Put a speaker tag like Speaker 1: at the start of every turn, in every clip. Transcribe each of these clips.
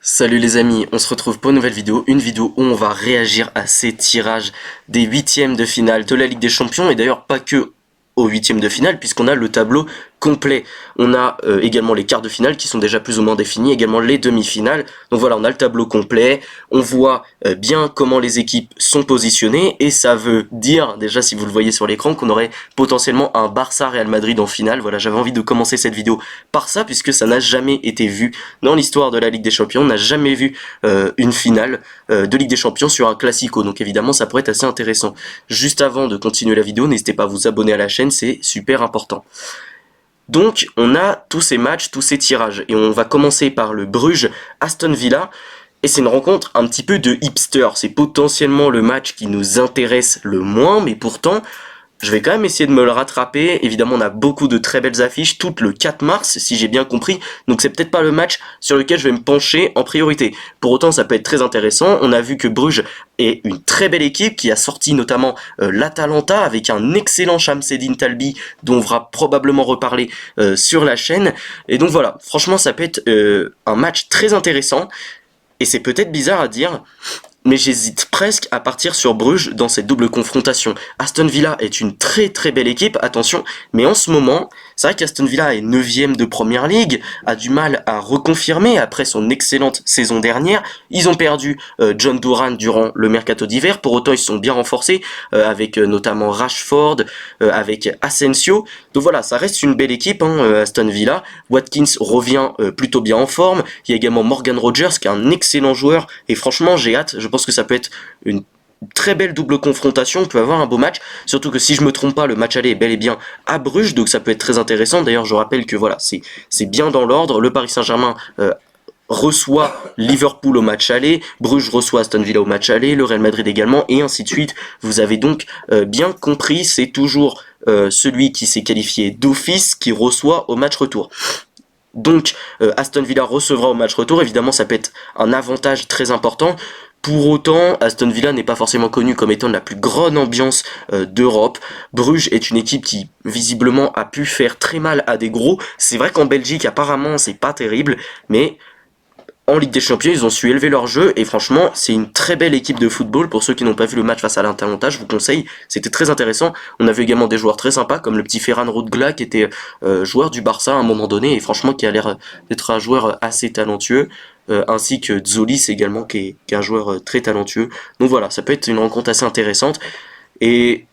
Speaker 1: Salut les amis, on se retrouve pour une nouvelle vidéo, une vidéo où on va réagir à ces tirages des huitièmes de finale de la Ligue des Champions, et d'ailleurs pas que aux huitièmes de finale, puisqu'on a le tableau complet. On a également les quarts de finale qui sont déjà plus ou moins définis, également les demi-finales. Donc voilà, on a le tableau complet, on voit bien comment les équipes sont positionnées, et ça veut dire, déjà si vous le voyez sur l'écran, qu'on aurait potentiellement un Barça-Real Madrid en finale. Voilà, j'avais envie de commencer cette vidéo par ça, puisque ça n'a jamais été vu dans l'histoire de la Ligue des Champions. On n'a jamais vu une finale de Ligue des Champions sur un Classico, donc évidemment ça pourrait être assez intéressant. Juste avant de continuer la vidéo, n'hésitez pas à vous abonner à la chaîne, c'est super important. Donc on a tous ces matchs, tous ces tirages, et on va commencer par le Bruges-Aston Villa, et c'est une rencontre un petit peu de hipster. C'est potentiellement le match qui nous intéresse le moins, mais pourtant je vais quand même essayer de me le rattraper. Évidemment, on a beaucoup de très belles affiches, toutes le 4 mars, si j'ai bien compris. Donc c'est peut-être pas le match sur lequel je vais me pencher en priorité. Pour autant, ça peut être très intéressant. On a vu que Bruges est une très belle équipe qui a sorti notamment l'Atalanta avec un excellent Shamsedine Talbi dont on va probablement reparler sur la chaîne. Et donc voilà, franchement, ça peut être un match très intéressant. Et c'est peut-être bizarre à dire, mais j'hésite presque à partir sur Bruges dans cette double confrontation. Aston Villa est une très très belle équipe, attention, mais en ce moment, c'est vrai qu'Aston Villa est 9e de Première Ligue, a du mal à reconfirmer après son excellente saison dernière. Ils ont perdu John Duran durant le mercato d'hiver, pour autant ils se sont bien renforcés, avec notamment Rashford, avec Asensio. Donc voilà, ça reste une belle équipe, Aston Villa. Watkins revient plutôt bien en forme. Il y a également Morgan Rogers qui est un excellent joueur, et franchement j'ai hâte. Je pense que ça peut être une très belle double confrontation, on peut avoir un beau match, surtout que si je me trompe pas, le match aller est bel et bien à Bruges, donc ça peut être très intéressant. D'ailleurs je rappelle que voilà, c'est bien dans l'ordre. Le Paris Saint-Germain reçoit Liverpool au match aller, Bruges reçoit Aston Villa au match aller, le Real Madrid également, et ainsi de suite. Vous avez donc bien compris, c'est toujours celui qui s'est qualifié d'office qui reçoit au match retour. Donc Aston Villa recevra au match retour, évidemment ça peut être un avantage très important. Pour autant, Aston Villa n'est pas forcément connu comme étant la plus grande ambiance d'Europe. Bruges est une équipe qui visiblement a pu faire très mal à des gros. C'est vrai qu'en Belgique apparemment c'est pas terrible, mais en Ligue des Champions, ils ont su élever leur jeu, et franchement, c'est une très belle équipe de football. Pour ceux qui n'ont pas vu le match face à l'Atalanta, je vous conseille, c'était très intéressant. On a vu également des joueurs très sympas, comme le petit Ferran Rudgla, qui était joueur du Barça à un moment donné, et franchement, qui a l'air d'être un joueur assez talentueux, ainsi que Zolis également, qui est un joueur très talentueux. Donc voilà, ça peut être une rencontre assez intéressante, et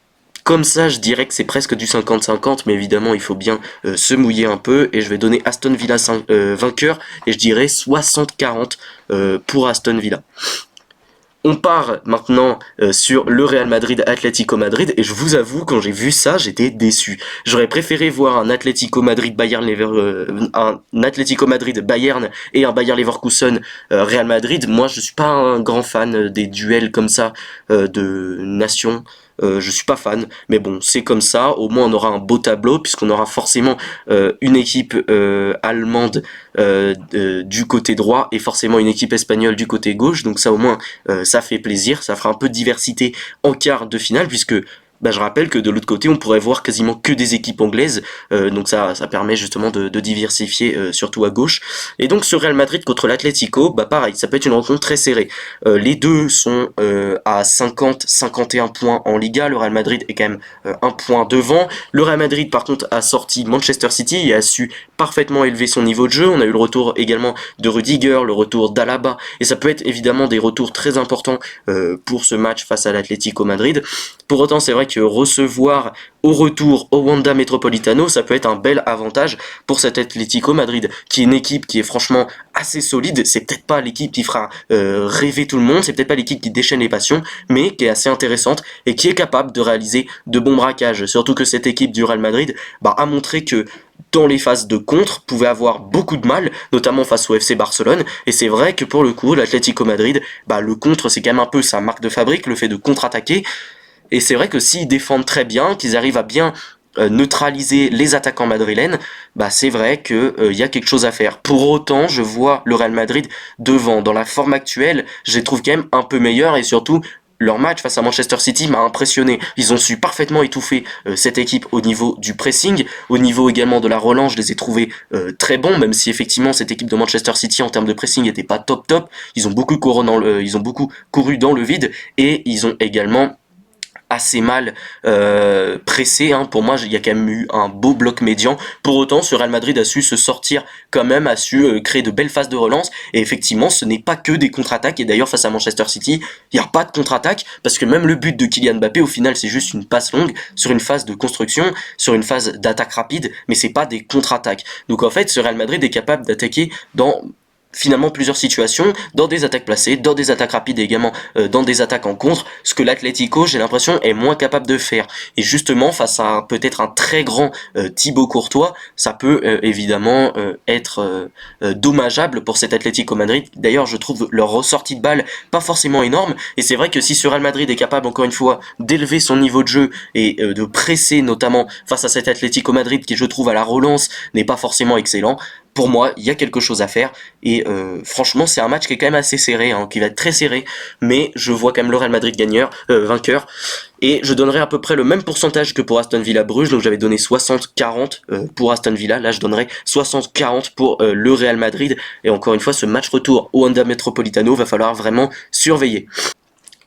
Speaker 1: comme ça, je dirais que c'est presque du 50-50, mais évidemment, il faut bien se mouiller un peu, et je vais donner Aston Villa vainqueur, et je dirais 60-40 pour Aston Villa. On part maintenant sur le Real Madrid Atlético Madrid, et je vous avoue, quand j'ai vu ça, j'étais déçu. J'aurais préféré voir un Atlético Madrid Bayern et un Bayer Leverkusen Real Madrid. Moi, je suis pas un grand fan des duels comme ça de nations. Je suis pas fan, mais bon, c'est comme ça. Au moins, on aura un beau tableau, puisqu'on aura forcément une équipe allemande du côté droit, et forcément une équipe espagnole du côté gauche. Donc ça, au moins, ça fait plaisir. Ça fera un peu de diversité en quart de finale, puisque je rappelle que de l'autre côté, on pourrait voir quasiment que des équipes anglaises, donc ça permet justement de diversifier, surtout à gauche. Et donc ce Real Madrid contre l'Atlético, pareil, ça peut être une rencontre très serrée. Les deux sont à 50-51 points en Liga, le Real Madrid est quand même un point devant. Le Real Madrid par contre a sorti Manchester City et a su parfaitement élever son niveau de jeu. On a eu le retour également de Rudiger, le retour d'Alaba, et ça peut être évidemment des retours très importants pour ce match face à l'Atlético Madrid. Pour autant, c'est vrai que recevoir au retour au Wanda Metropolitano, ça peut être un bel avantage pour cet Atlético Madrid, qui est une équipe qui est franchement assez solide. C'est peut-être pas l'équipe qui fera rêver tout le monde, c'est peut-être pas l'équipe qui déchaîne les passions, mais qui est assez intéressante et qui est capable de réaliser de bons braquages. Surtout que cette équipe du Real Madrid a montré que dans les phases de contre, pouvait avoir beaucoup de mal, notamment face au FC Barcelone, et c'est vrai que pour le coup, l'Atlético Madrid, le contre, c'est quand même un peu sa marque de fabrique, le fait de contre-attaquer. Et c'est vrai que s'ils défendent très bien, qu'ils arrivent à bien neutraliser les attaquants madrilènes, c'est vrai qu'il y a quelque chose à faire. Pour autant, je vois le Real Madrid devant. Dans la forme actuelle, je les trouve quand même un peu meilleurs, et surtout leur match face à Manchester City m'a impressionné. Ils ont su parfaitement étouffer cette équipe au niveau du pressing, au niveau également de la relance, je les ai trouvés très bons, même si effectivement cette équipe de Manchester City en termes de pressing n'était pas top. Ils ont beaucoup couru dans le vide et ils ont également assez mal pressé, hein. Pour moi il y a quand même eu un beau bloc médian. Pour autant ce Real Madrid a su se sortir quand même, a su créer de belles phases de relance, et effectivement ce n'est pas que des contre-attaques. Et d'ailleurs face à Manchester City il n'y a pas de contre-attaque, parce que même le but de Kylian Mbappé au final c'est juste une passe longue sur une phase de construction, sur une phase d'attaque rapide, mais c'est pas des contre-attaques. Donc en fait ce Real Madrid est capable d'attaquer dans finalement plusieurs situations, dans des attaques placées, dans des attaques rapides et également dans des attaques en contre, ce que l'Atlético, j'ai l'impression, est moins capable de faire. Et justement, face à peut-être un très grand Thibaut Courtois, ça peut évidemment être dommageable pour cet Atlético Madrid. D'ailleurs, je trouve leur ressortie de balle pas forcément énorme, et c'est vrai que si ce Real Madrid est capable, encore une fois, d'élever son niveau de jeu et de presser notamment face à cet Atlético Madrid qui, je trouve, à la relance, n'est pas forcément excellent, pour moi, il y a quelque chose à faire, et franchement, c'est un match qui est quand même assez serré, hein, qui va être très serré, mais je vois quand même le Real Madrid vainqueur, et je donnerai à peu près le même pourcentage que pour Aston Villa Bruges, donc j'avais donné 60-40 pour Aston Villa, là je donnerai 60-40 pour le Real Madrid, et encore une fois, ce match retour au Wanda Metropolitano va falloir vraiment surveiller.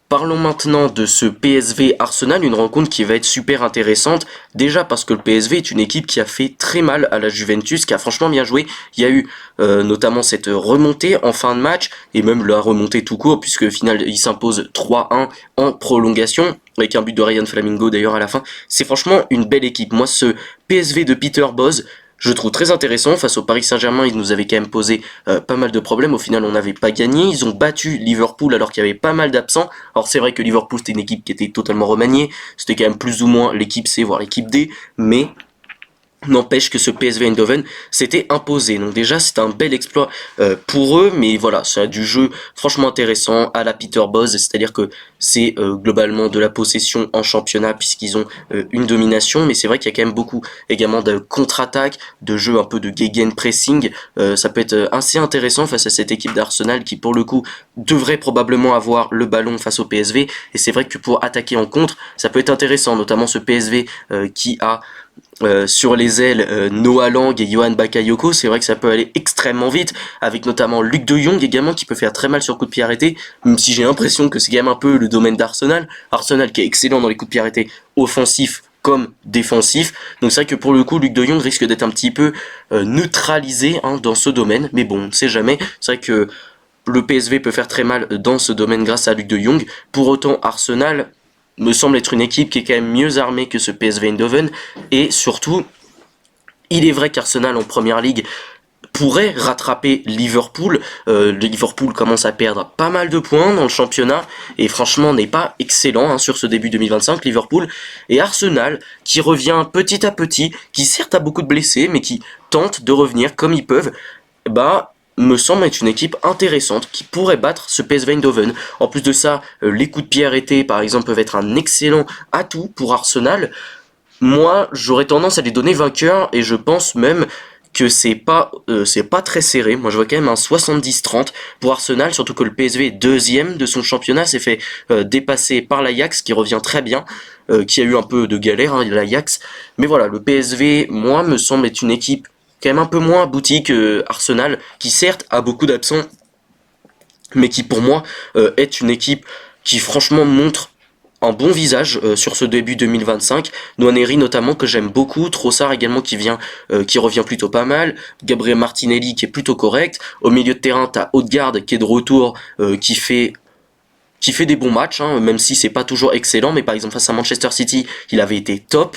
Speaker 1: Parlons maintenant de ce PSV Arsenal, une rencontre qui va être super intéressante, déjà parce que le PSV est une équipe qui a fait très mal à la Juventus, qui a franchement bien joué. Il y a eu notamment cette remontée en fin de match, et même la remontée tout court, puisque au final il s'impose 3-1 en prolongation, avec un but de Ryan Flamingo d'ailleurs à la fin. C'est franchement une belle équipe. Moi, ce PSV de Peter Bosz, je trouve très intéressant. Face au Paris Saint-Germain, ils nous avaient quand même posé pas mal de problèmes. Au final, on n'avait pas gagné. Ils ont battu Liverpool alors qu'il y avait pas mal d'absents. Alors c'est vrai que Liverpool, c'était une équipe qui était totalement remaniée. C'était quand même plus ou moins l'équipe C, voire l'équipe D. Mais n'empêche que ce PSV Eindhoven s'était imposé. Donc déjà, c'est un bel exploit pour eux. Mais voilà, c'est du jeu franchement intéressant à la Peter Bosz. C'est-à-dire que c'est globalement de la possession en championnat, puisqu'ils ont une domination. Mais c'est vrai qu'il y a quand même beaucoup également de contre-attaque, de jeu un peu de gegenpressing. Ça peut être assez intéressant face à cette équipe d'Arsenal qui, pour le coup, devrait probablement avoir le ballon face au PSV. Et c'est vrai que pour attaquer en contre, ça peut être intéressant. Notamment ce PSV qui a sur les ailes Noah Lang et Johan Bakayoko. C'est vrai que ça peut aller extrêmement vite, avec notamment Luc de Jong également qui peut faire très mal sur coup de pied arrêté, même si j'ai l'impression que c'est quand même un peu le domaine d'Arsenal. Arsenal qui est excellent dans les coups de pied arrêtés offensifs comme défensifs. Donc c'est vrai que pour le coup Luc de Jong risque d'être un petit peu neutralisé dans ce domaine, mais bon, on ne sait jamais. C'est vrai que le PSV peut faire très mal dans ce domaine grâce à Luc de Jong. Pour autant, Arsenal me semble être une équipe qui est quand même mieux armée que ce PSV Eindhoven, et surtout, il est vrai qu'Arsenal en première ligue pourrait rattraper Liverpool. Liverpool commence à perdre pas mal de points dans le championnat, et franchement n'est pas excellent sur ce début 2025 Liverpool. Et Arsenal qui revient petit à petit, qui certes a beaucoup de blessés, mais qui tente de revenir comme ils peuvent, me semble être une équipe intéressante qui pourrait battre ce PSV Eindhoven. En plus de ça, les coups de pied arrêtés par exemple peuvent être un excellent atout pour Arsenal. Moi, j'aurais tendance à les donner vainqueurs, et je pense même que c'est pas très serré. Moi, je vois quand même un 70-30 pour Arsenal, surtout que le PSV est deuxième de son championnat, s'est fait dépasser par l'Ajax qui revient très bien, qui a eu un peu de galère, l'Ajax. Mais voilà, le PSV, moi, me semble être une équipe quand même un peu moins abouti que Arsenal, qui certes a beaucoup d'absents, mais qui pour moi est une équipe qui franchement montre un bon visage sur ce début 2025. Nwaneri notamment que j'aime beaucoup, Trossard également qui revient plutôt pas mal, Gabriel Martinelli qui est plutôt correct. Au milieu de terrain, t'as Odegaard qui est de retour, qui fait des bons matchs, même si c'est pas toujours excellent, mais par exemple face à Manchester City, il avait été top.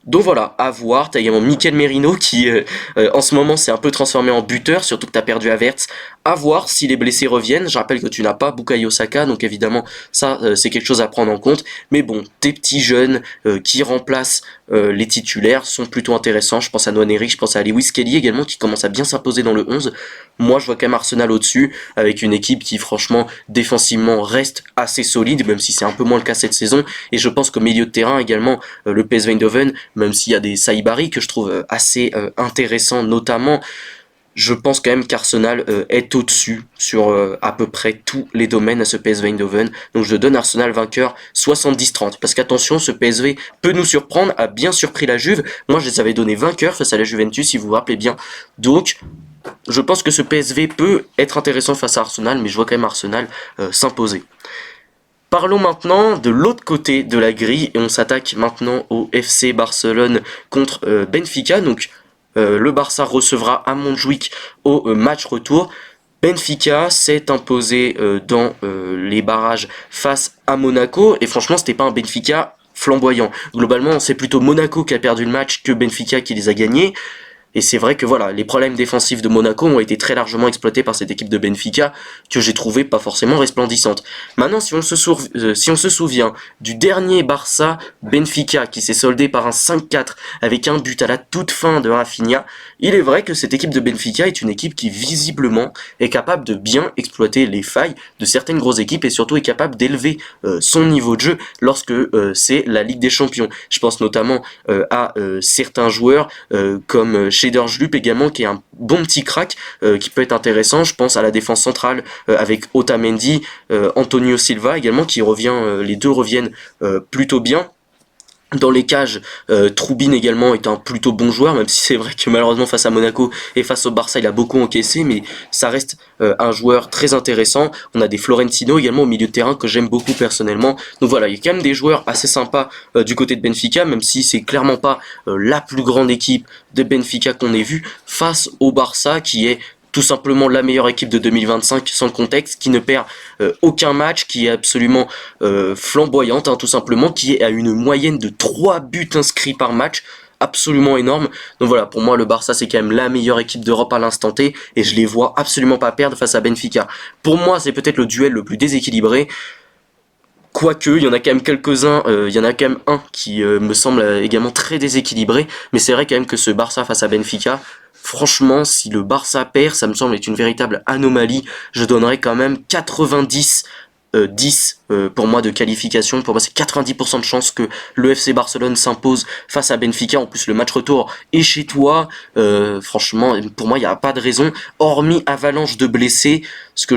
Speaker 1: Donc voilà, à voir. T'as également Mikel Merino qui en ce moment s'est un peu transformé en buteur, surtout que t'as perdu Havertz. À voir si les blessés reviennent. Je rappelle que tu n'as pas Bukayo Saka, donc évidemment ça c'est quelque chose à prendre en compte. Mais bon, tes petits jeunes qui remplacent les titulaires sont plutôt intéressants. Je pense à Nwaneri, je pense à Lewis Kelly également qui commence à bien s'imposer dans le 11. Moi je vois quand même Arsenal au-dessus, avec une équipe qui franchement défensivement reste assez solide, même si c'est un peu moins le cas cette saison. Et je pense qu'au milieu de terrain également, le PSV Eindhoven, même s'il y a des Saibari que je trouve assez intéressants notamment, je pense quand même qu'Arsenal est au-dessus sur à peu près tous les domaines à ce PSV Eindhoven. Donc je donne Arsenal vainqueur 70-30. Parce qu'attention, ce PSV peut nous surprendre, a bien surpris la Juve. Moi je les avais donné vainqueurs face à la Juventus, si vous vous rappelez bien. Donc je pense que ce PSV peut être intéressant face à Arsenal, mais je vois quand même Arsenal s'imposer. Parlons maintenant de l'autre côté de la grille et on s'attaque maintenant au FC Barcelone contre Benfica. Donc le Barça recevra à Montjuic au match retour. Benfica s'est imposé dans les barrages face à Monaco et franchement c'était pas un Benfica flamboyant. Globalement c'est plutôt Monaco qui a perdu le match que Benfica qui les a gagnés. Et c'est vrai que voilà, les problèmes défensifs de Monaco ont été très largement exploités par cette équipe de Benfica que j'ai trouvé pas forcément resplendissante. Maintenant, si on se souvient du dernier Barça Benfica qui s'est soldé par un 5-4 avec un but à la toute fin de Rafinha, il est vrai que cette équipe de Benfica est une équipe qui visiblement est capable de bien exploiter les failles de certaines grosses équipes et surtout est capable d'élever son niveau de jeu lorsque c'est la Ligue des Champions. Je pense notamment à certains joueurs comme Shader Jlup également qui est un bon petit crack qui peut être intéressant. Je pense à la défense centrale avec Otamendi, Antonio Silva également qui revient, les deux reviennent plutôt bien. Dans les cages, Troubine également est un plutôt bon joueur, même si c'est vrai que malheureusement face à Monaco et face au Barça il a beaucoup encaissé, mais ça reste un joueur très intéressant. On a des Florentino également au milieu de terrain que j'aime beaucoup personnellement. Donc voilà, il y a quand même des joueurs assez sympas du côté de Benfica, même si c'est clairement pas la plus grande équipe de Benfica qu'on ait vue, face au Barça qui est tout simplement la meilleure équipe de 2025 sans contexte, qui ne perd aucun match, qui est absolument flamboyante, hein, tout simplement, qui est à une moyenne de 3 buts inscrits par match, absolument énorme. Donc voilà, pour moi le Barça c'est quand même la meilleure équipe d'Europe à l'instant T, et je les vois absolument pas perdre face à Benfica. Pour moi c'est peut-être le duel le plus déséquilibré, quoique, il y en a quand même quelques-uns, il y en a quand même un qui me semble également très déséquilibré, mais c'est vrai quand même que ce Barça face à Benfica, franchement, si le Barça perd, ça me semble être une véritable anomalie. Je donnerais quand même 90 10 pour moi de qualification. Pour moi, c'est 90% de chances que le FC Barcelone s'impose face à Benfica. En plus, le match retour est chez toi. Franchement, pour moi, il n'y a pas de raison, hormis avalanche de blessés, ce qui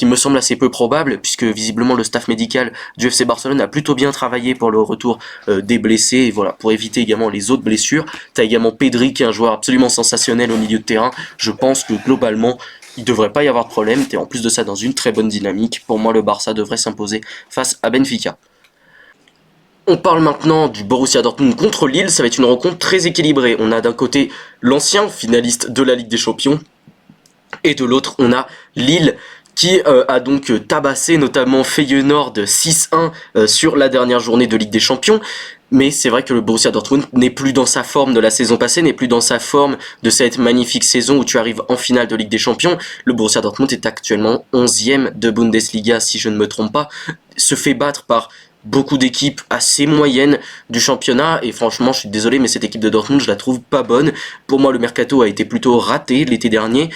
Speaker 1: me semble assez peu probable, puisque visiblement le staff médical du FC Barcelone a plutôt bien travaillé pour le retour des blessés. Et voilà, pour éviter également les autres blessures. T'as également Pedri, qui est un joueur absolument sensationnel au milieu de terrain. Je pense que globalement, il devrait pas y avoir de problème, t'es en plus de ça dans une très bonne dynamique. Pour moi, le Barça devrait s'imposer face à Benfica. On parle maintenant du Borussia Dortmund contre Lille, ça va être une rencontre très équilibrée. On a d'un côté l'ancien finaliste de la Ligue des Champions, et de l'autre on a Lille qui a donc tabassé notamment Feyenoord 6-1 sur la dernière journée de Ligue des Champions. Mais c'est vrai que le Borussia Dortmund n'est plus dans sa forme de la saison passée, n'est plus dans sa forme de cette magnifique saison où tu arrives en finale de Ligue des Champions. Le Borussia Dortmund est actuellement 11e de Bundesliga, si je ne me trompe pas, se fait battre par beaucoup d'équipes assez moyennes du championnat, et franchement je suis désolé mais cette équipe de Dortmund je la trouve pas bonne. Pour moi le mercato a été plutôt raté l'été dernier,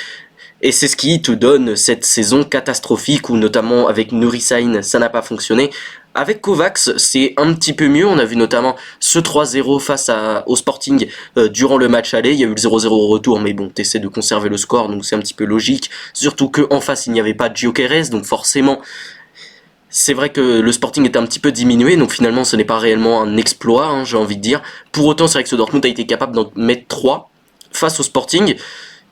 Speaker 1: et c'est ce qui te donne cette saison catastrophique où notamment avec Nuri Sahin ça n'a pas fonctionné. Avec Kovacs, c'est un petit peu mieux. On a vu notamment ce 3-0 face au Sporting durant le match aller. Il y a eu le 0-0 au retour, mais bon, t'essaies de conserver le score, donc c'est un petit peu logique. Surtout qu'en face, il n'y avait pas Gyökeres, donc forcément, c'est vrai que le Sporting était un petit peu diminué, donc finalement, ce n'est pas réellement un exploit, hein, j'ai envie de dire. Pour autant, c'est vrai que ce Dortmund a été capable d'en mettre 3 face au Sporting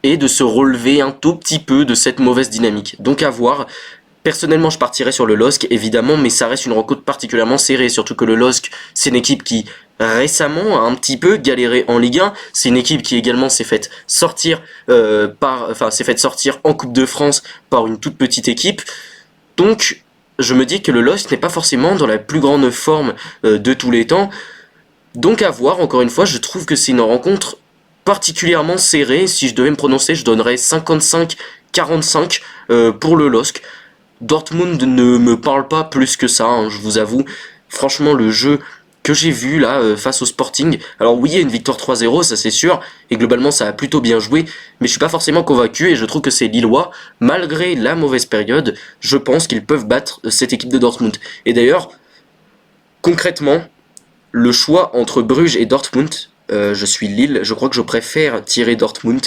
Speaker 1: et de se relever un tout petit peu de cette mauvaise dynamique. Donc à voir. Personnellement, je partirais sur le LOSC, évidemment, mais ça reste une rencontre particulièrement serrée, surtout que le LOSC, c'est une équipe qui, récemment, a un petit peu galéré en Ligue 1. C'est une équipe qui également s'est faite sortir en Coupe de France par une toute petite équipe. Donc, je me dis que le LOSC n'est pas forcément dans la plus grande forme de tous les temps. Donc à voir, encore une fois, je trouve que c'est une rencontre particulièrement serrée. Si je devais me prononcer, je donnerais 55-45 pour le LOSC. Dortmund ne me parle pas plus que ça, hein, je vous avoue. Franchement, le jeu que j'ai vu là face au Sporting, alors oui, il y a une victoire 3-0, ça c'est sûr, et globalement ça a plutôt bien joué, mais je suis pas forcément convaincu, et je trouve que ces Lillois, malgré la mauvaise période, je pense qu'ils peuvent battre cette équipe de Dortmund. Et d'ailleurs, concrètement, le choix entre Bruges et Dortmund, je suis Lille, je crois que je préfère tirer Dortmund.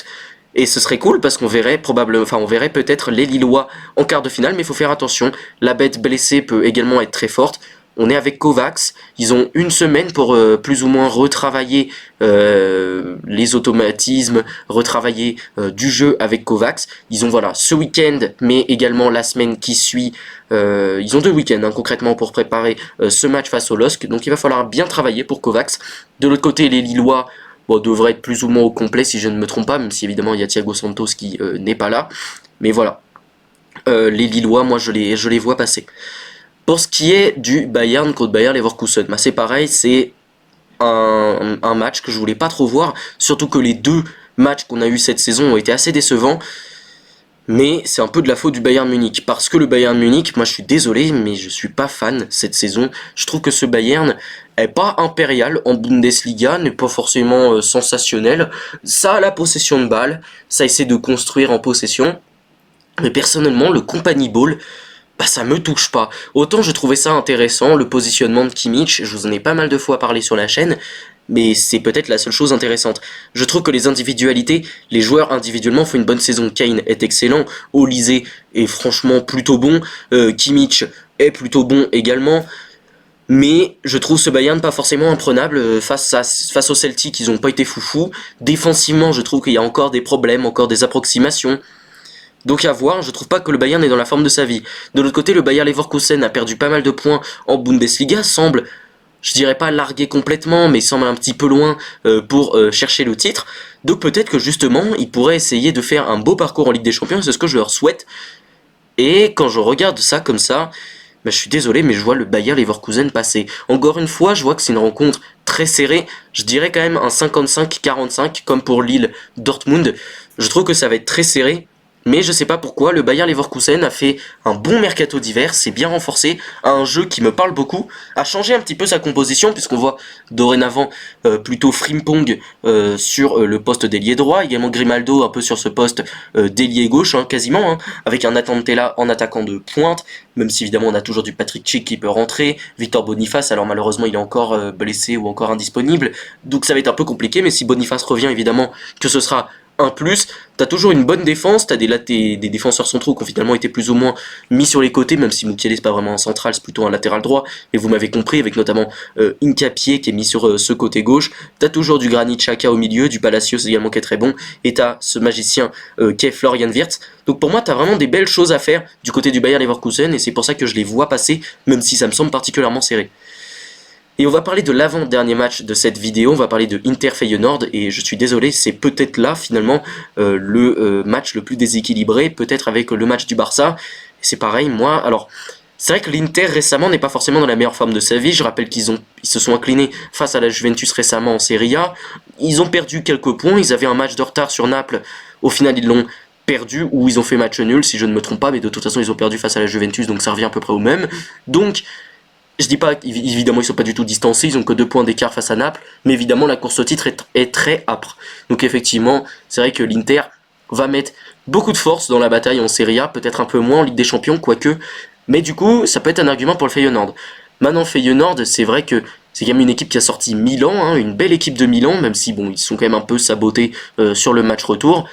Speaker 1: Et ce serait cool parce qu'on verrait probablement, enfin on verrait peut-être les Lillois en quart de finale, mais il faut faire attention. La bête blessée peut également être très forte. On est avec Kovacs, ils ont une semaine pour plus ou moins retravailler les automatismes, retravailler du jeu avec Kovacs. Ils ont voilà ce week-end, mais également la semaine qui suit. Ils ont 2 week-ends concrètement pour préparer ce match face au LOSC, donc il va falloir bien travailler pour Kovacs. De l'autre côté, les Lillois devrait être plus ou moins au complet si je ne me trompe pas, même si évidemment il y a Thiago Santos qui n'est pas là. Mais voilà, les Lillois, moi je les vois passer. Pour ce qui est du Bayern contre Bayer Leverkusen, bah c'est pareil, c'est un match que je voulais pas trop voir, surtout que les 2 matchs qu'on a eu cette saison ont été assez décevants. Mais c'est un peu de la faute du Bayern Munich, parce que le Bayern Munich, moi je suis désolé, mais je suis pas fan cette saison. Je trouve que ce Bayern est pas impérial en Bundesliga, n'est pas forcément sensationnel. Ça a la possession de balle, ça essaie de construire en possession, mais personnellement le company ball, bah ça me touche pas. Autant je trouvais ça intéressant, le positionnement de Kimmich, je vous en ai pas mal de fois parlé sur la chaîne, mais c'est peut-être la seule chose intéressante. Je trouve que les individualités, les joueurs individuellement font une bonne saison. Kane est excellent, Olise est franchement plutôt bon, Kimmich est plutôt bon également, mais je trouve ce Bayern pas forcément imprenable face au Celtic, ils ont pas été foufous. Défensivement, je trouve qu'il y a encore des problèmes, encore des approximations. Donc à voir, je trouve pas que le Bayern est dans la forme de sa vie. De l'autre côté, le Bayer Leverkusen a perdu pas mal de points en Bundesliga, semble, je dirais pas largué complètement, mais semble un petit peu loin pour chercher le titre. Donc peut-être que justement, ils pourraient essayer de faire un beau parcours en Ligue des Champions, c'est ce que je leur souhaite. Et quand je regarde ça comme ça, bah, je suis désolé, mais je vois le Bayer Leverkusen passer. Encore une fois, je vois que c'est une rencontre très serrée. Je dirais quand même un 55-45, comme pour Lille Dortmund. Je trouve que ça va être très serré. Mais je sais pas pourquoi, le Bayer Leverkusen a fait un bon mercato d'hiver, s'est bien renforcé, a un jeu qui me parle beaucoup, a changé un petit peu sa composition, puisqu'on voit dorénavant plutôt Frimpong sur le poste d'ailier droit, également Grimaldo un peu sur ce poste d'ailier gauche, quasiment, avec un Atantella en attaquant de pointe, même si évidemment on a toujours du Patrick Schick qui peut rentrer, Victor Boniface, alors malheureusement il est encore blessé ou encore indisponible, donc ça va être un peu compliqué, mais si Boniface revient évidemment que ce sera un plus, t'as toujours une bonne défense, t'as des défenseurs centraux qui ont finalement été plus ou moins mis sur les côtés, même si Mukiele c'est pas vraiment un central, c'est plutôt un latéral droit, et vous m'avez compris, avec notamment Hincapié qui est mis sur ce côté gauche, t'as toujours du Granit Xhaka au milieu, du Palacios également qui est très bon, et t'as ce magicien qui est Florian Wirtz. Donc pour moi t'as vraiment des belles choses à faire du côté du Bayer Leverkusen, et c'est pour ça que je les vois passer, même si ça me semble particulièrement serré. Et on va parler de l'avant-dernier match de cette vidéo, on va parler de Inter Feyenoord, et je suis désolé, c'est peut-être là finalement le match le plus déséquilibré, peut-être avec le match du Barça. C'est pareil, moi, alors c'est vrai que l'Inter récemment n'est pas forcément dans la meilleure forme de sa vie, je rappelle qu'ils se sont inclinés face à la Juventus récemment en Serie A, ils ont perdu quelques points, ils avaient un match de retard sur Naples, au final ils l'ont perdu, ou ils ont fait match nul si je ne me trompe pas, mais de toute façon ils ont perdu face à la Juventus, donc ça revient à peu près au même, donc je dis pas évidemment ils sont pas du tout distancés, ils ont que 2 points d'écart face à Naples, mais évidemment la course au titre est très âpre. Donc effectivement, c'est vrai que l'Inter va mettre beaucoup de force dans la bataille en Serie A, peut-être un peu moins en Ligue des Champions, quoique, mais du coup, ça peut être un argument pour le Feyenoord. Maintenant, Feyenoord, c'est vrai que c'est quand même une équipe qui a sorti Milan, une belle équipe de Milan, même si bon, ils sont quand même un peu sabotés sur le match retour.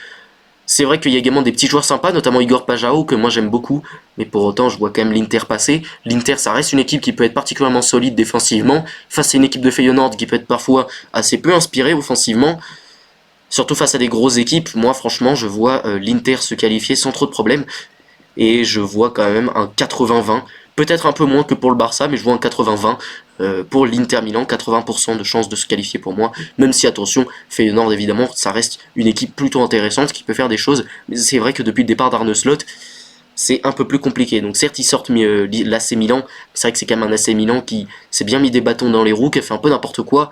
Speaker 1: C'est vrai qu'il y a également des petits joueurs sympas, notamment Igor Pajao, que moi j'aime beaucoup, mais pour autant je vois quand même l'Inter passer. L'Inter, ça reste une équipe qui peut être particulièrement solide défensivement, face à une équipe de Feyenoord qui peut être parfois assez peu inspirée offensivement. Surtout face à des grosses équipes, moi franchement je vois l'Inter se qualifier sans trop de problèmes, et je vois quand même un 80-20, peut-être un peu moins que pour le Barça, mais je vois un 80-20 pour l'Inter Milan, 80% de chances de se qualifier pour moi, même si attention, Feyenoord évidemment, ça reste une équipe plutôt intéressante qui peut faire des choses, mais c'est vrai que depuis le départ d'Arne Slot, c'est un peu plus compliqué. Donc certes, ils sortent l'AC Milan, c'est vrai que c'est quand même un AC Milan qui s'est bien mis des bâtons dans les roues, qui a fait un peu n'importe quoi,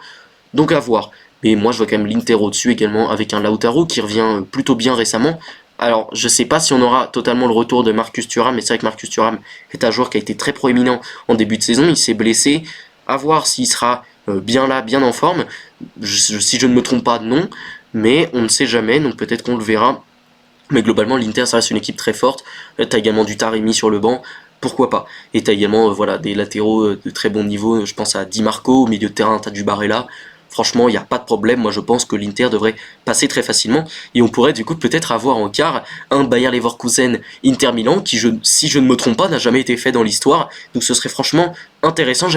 Speaker 1: donc à voir. Mais moi je vois quand même l'Inter au-dessus également, avec un Lautaro qui revient plutôt bien récemment. Alors, je sais pas si on aura totalement le retour de Marcus Thuram, mais c'est vrai que Marcus Thuram est un joueur qui a été très proéminent en début de saison, il s'est blessé, à voir s'il sera bien là, bien en forme, si je ne me trompe pas, non, mais on ne sait jamais, donc peut-être qu'on le verra, mais globalement l'Inter ça reste une équipe très forte, t'as également du Taremi sur le banc, pourquoi pas, et t'as également voilà, des latéraux de très bon niveau, je pense à Di Marco, au milieu de terrain t'as du Barella, franchement il n'y a pas de problème, moi je pense que l'Inter devrait passer très facilement, et on pourrait du coup peut-être avoir en quart un Bayer Leverkusen Inter Milan qui, si je ne me trompe pas, n'a jamais été fait dans l'histoire, donc ce serait franchement intéressant,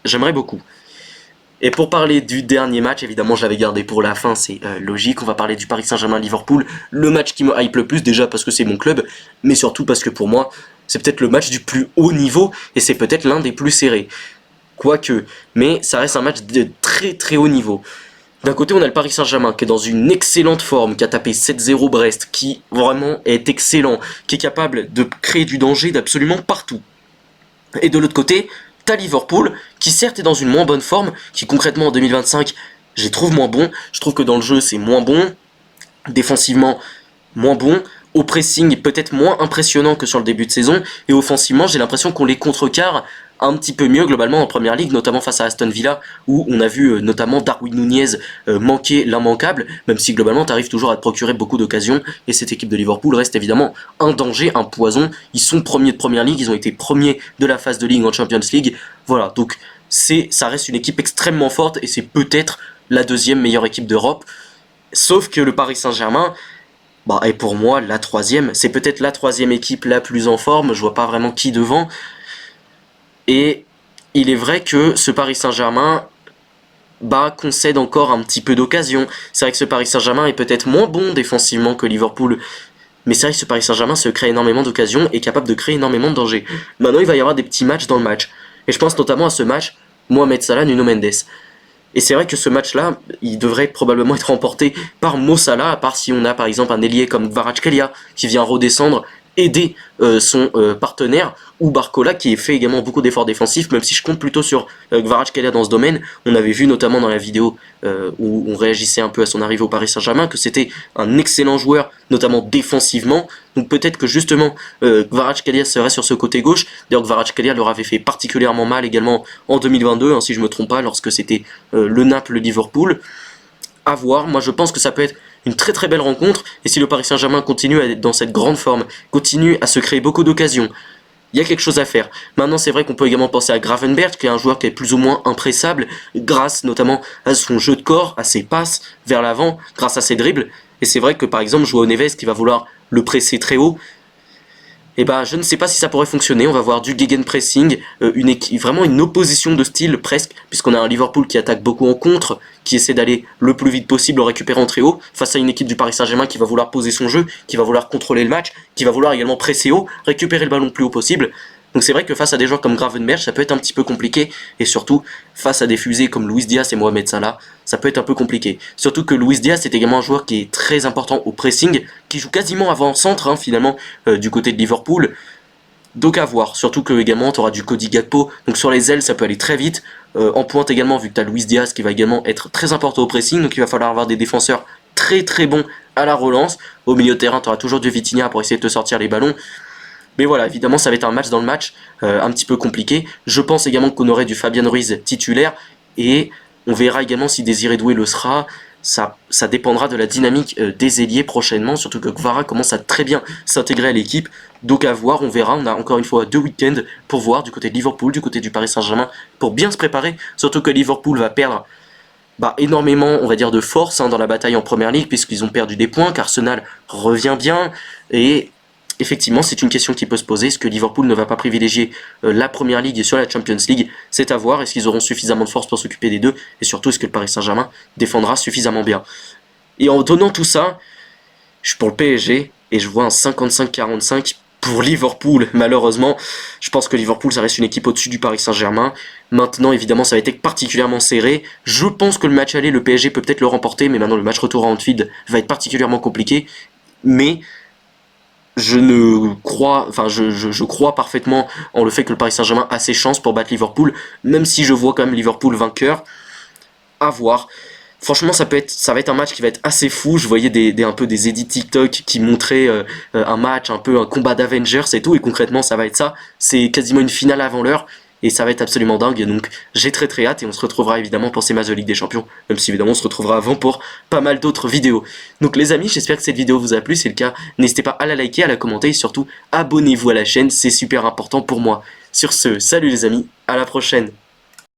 Speaker 1: j'aimerais beaucoup. Et pour parler du dernier match, évidemment je l'avais gardé pour la fin, c'est logique, on va parler du Paris Saint-Germain-Liverpool, le match qui me hype le plus, déjà parce que c'est mon club, mais surtout parce que pour moi, c'est peut-être le match du plus haut niveau, et c'est peut-être l'un des plus serrés. Quoique, mais ça reste un match de très très haut niveau. D'un côté, on a le Paris Saint-Germain qui est dans une excellente forme, qui a tapé 7-0 Brest, qui vraiment est excellent, qui est capable de créer du danger d'absolument partout. Et de l'autre côté, t'as Liverpool, qui certes est dans une moins bonne forme, qui concrètement en 2025, je les trouve moins bons. Je trouve que dans le jeu, c'est moins bon. Défensivement, moins bon. Au pressing, peut-être moins impressionnant que sur le début de saison. Et offensivement, j'ai l'impression qu'on les contrecarre un petit peu mieux globalement en première ligue, notamment face à Aston Villa, où on a vu notamment Darwin Nunez manquer l'immanquable, même si globalement tu arrives toujours à te procurer beaucoup d'occasions, et cette équipe de Liverpool reste évidemment un danger, un poison. Ils sont premiers de première ligue, ils ont été premiers de la phase de ligue en Champions League, voilà, donc ça reste une équipe extrêmement forte, et c'est peut-être la deuxième meilleure équipe d'Europe, sauf que le Paris Saint-Germain, est pour moi la troisième, c'est peut-être la troisième équipe la plus en forme, je vois pas vraiment qui devant. Et il est vrai que ce Paris Saint-Germain concède encore un petit peu d'occasion. C'est vrai que ce Paris Saint-Germain est peut-être moins bon défensivement que Liverpool, mais c'est vrai que ce Paris Saint-Germain se crée énormément d'occasions et est capable de créer énormément de dangers. Maintenant, il va y avoir des petits matchs dans le match. Et je pense notamment à ce match, Mohamed Salah, Nuno Mendes. Et c'est vrai que ce match-là, il devrait probablement être remporté par Mo Salah, à part si on a par exemple un ailier comme Kvaratskhelia qui vient redescendre, aider son partenaire, ou Barcola qui fait également beaucoup d'efforts défensifs, même si je compte plutôt sur Kvaratskhelia dans ce domaine. On avait vu notamment dans la vidéo où on réagissait un peu à son arrivée au Paris Saint-Germain que c'était un excellent joueur, notamment défensivement, donc peut-être que justement Kvaratskhelia serait sur ce côté gauche. D'ailleurs Kvaratskhelia leur avait fait particulièrement mal également en 2022, si je me trompe pas, lorsque c'était le Naples-Liverpool. À voir, moi je pense que ça peut être une très très belle rencontre, et si le Paris Saint-Germain continue à être dans cette grande forme, continue à se créer beaucoup d'occasions, il y a quelque chose à faire. Maintenant c'est vrai qu'on peut également penser à Gravenberch, qui est un joueur qui est plus ou moins impressable, grâce notamment à son jeu de corps, à ses passes vers l'avant, grâce à ses dribbles, et c'est vrai que par exemple Joao Neves qui va vouloir le presser très haut, je ne sais pas si ça pourrait fonctionner. On va voir du gegenpressing, vraiment une opposition de style presque, puisqu'on a un Liverpool qui attaque beaucoup en contre, qui essaie d'aller le plus vite possible en récupérant très haut, face à une équipe du Paris Saint-Germain qui va vouloir poser son jeu, qui va vouloir contrôler le match, qui va vouloir également presser haut, récupérer le ballon le plus haut possible. Donc c'est vrai que face à des joueurs comme Gravenberch, ça peut être un petit peu compliqué, et surtout face à des fusées comme Luis Diaz et Mohamed Salah, ça peut être un peu compliqué. Surtout que Luis Diaz c'est également un joueur qui est très important au pressing, qui joue quasiment avant-centre finalement du côté de Liverpool. Donc à voir, surtout que également tu auras du Cody Gakpo, donc sur les ailes ça peut aller très vite. En pointe également, vu que tu as Luis Diaz qui va également être très important au pressing, donc il va falloir avoir des défenseurs très très bons à la relance. Au milieu de terrain tu auras toujours du Vitinha pour essayer de te sortir les ballons. Mais voilà, évidemment, ça va être un match dans le match, un petit peu compliqué. Je pense également qu'on aurait du Fabian Ruiz titulaire, et on verra également si Désiré Doué le sera. Ça dépendra de la dynamique des ailiers prochainement, surtout que Kvara commence à très bien s'intégrer à l'équipe. Donc à voir, on verra. On a encore une fois 2 week-ends pour voir du côté de Liverpool, du côté du Paris Saint-Germain, pour bien se préparer. Surtout que Liverpool va perdre énormément, on va dire, de force dans la bataille en Première Ligue, puisqu'ils ont perdu des points, qu'Arsenal revient bien, et effectivement, c'est une question qui peut se poser. Est-ce que Liverpool ne va pas privilégier la Première Ligue sur la Champions League? C'est à voir. Est-ce qu'ils auront suffisamment de force pour s'occuper des deux? Et surtout, est-ce que le Paris Saint-Germain défendra suffisamment bien? Et en donnant tout ça, je suis pour le PSG et je vois un 55-45 pour Liverpool. Malheureusement, je pense que Liverpool, ça reste une équipe au-dessus du Paris Saint-Germain. Maintenant, évidemment, ça va être particulièrement serré. Je pense que le match aller, le PSG peut peut-être le remporter, mais maintenant le match retour à Anfield va être particulièrement compliqué. Mais je crois parfaitement en le fait que le Paris Saint-Germain a ses chances pour battre Liverpool, même si je vois quand même Liverpool vainqueur. À voir. Franchement, ça va être un match qui va être assez fou. Je voyais un peu des edits TikTok qui montraient un match, un peu un combat d'Avengers et tout, et concrètement, ça va être ça. C'est quasiment une finale avant l'heure, et ça va être absolument dingue. Donc, j'ai très très hâte, et on se retrouvera évidemment pour ces matchs de Ligue des Champions, même si évidemment on se retrouvera avant pour pas mal d'autres vidéos. Donc les amis, j'espère que cette vidéo vous a plu. Si c'est le cas, n'hésitez pas à la liker, à la commenter, et surtout abonnez-vous à la chaîne, c'est super important pour moi. Sur ce, salut les amis, à la prochaine.